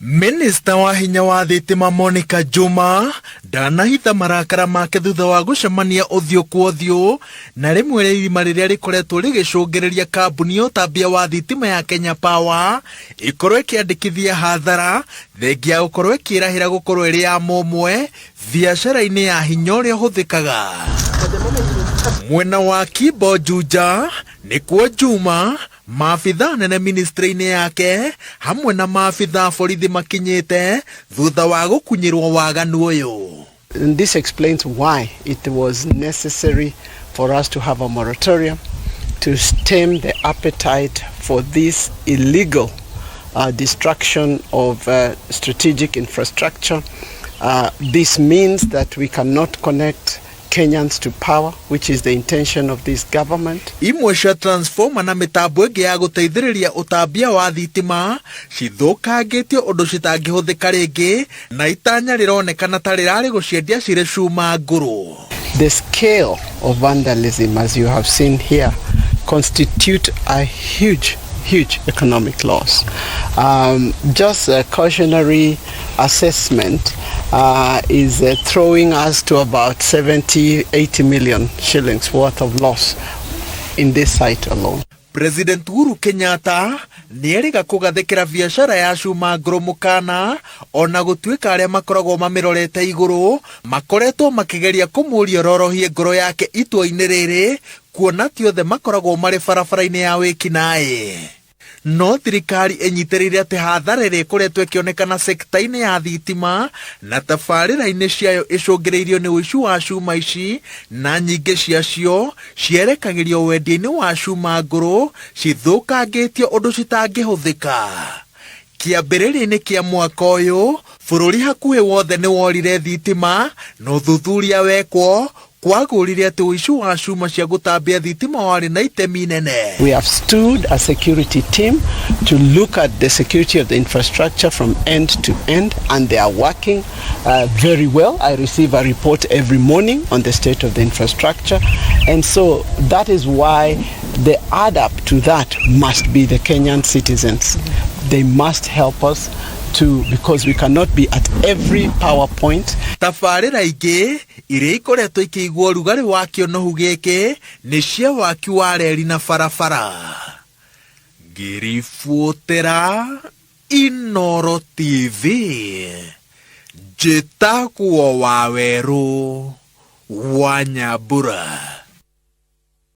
Minista wa hinya wa thitima Monica Juma ndanahitha marakara make thutha wa gucemania uthio kwa uthio na rimwe irima riria rikoretwo rigicungereria kambuni ya utambia wa thitima ya Kenya Power ikorwo ikiandikithia hathara thengia gukorwo ikirahira gukorwo iri ya momwe biacara-ini ya hinya uria uhuthikaga. Mwena wa Kibo Juja nikuo Juma maafitha nene ministry-ini yake hamwe na maafitha borithi makinyite thutha wa gukunyirwo waganu uyu. This explains why it was necessary for us to have a moratorium to stem the appetite for this illegal destruction of strategic infrastructure. This means that we cannot connect Kenyans to power, which is the intention of this government. Imwe cia transformer na mitambo ingi ya guteithiriria utambia wa thitima cithukangitio undu citangihuthika ringi na itanya rironekana ta rirari guciendia cire cuma nguru. The scale of vandalism, as you have seen here, constitute a huge economic loss. Just a cautionary assessment is throwing us to about 70-80 million shillings worth of loss in this site alone. President Ūici Kenyatta nierega kugathikira biacara ya cuma nguru mukana ona gutuika aria makoragwo mamirorete iguru makoretwo makigeria kumuria rorohie ngoro yake itua-ini riri kuona ti othe makoragwo mari barabara-ini ya wikinae. No thirikari inyitirire ati hathara iri ikoretwo ikionekana sekta-ini ya thitima na tabarĩra-ini ciayo icũngĩrĩirio ni ũici wa cuma ici na nyingĩ ciacio cierekagĩrio wendia-ini wa cuma nguru cithũkangĩtio ũndũ citangĩhũthĩka. Kĩambĩrĩria-inĩ kĩa mwaka ũyũ bũrũri hakuhĩ wothe nĩ worire thitima na ũthuthuria wekwo kwagũrire ati ũici wa cuma cia gũtambia thitima warĩ na itemi nene. We have stood a security team to look at the security of the infrastructure from end to end, and they are working very well. I receive a report every morning on the state of the infrastructure, and so that is why the add up to that must be the Kenyan citizens. They must help us because we cannot be at every power point. Tabarĩra ingĩ iria ikoretwo ikĩigwo rugari wa kĩonohu gĩkĩ nĩ cia waki wa reri na barabara. Ngĩribotera Inooro TV njĩtagwo Wawerũ wa Nyambura.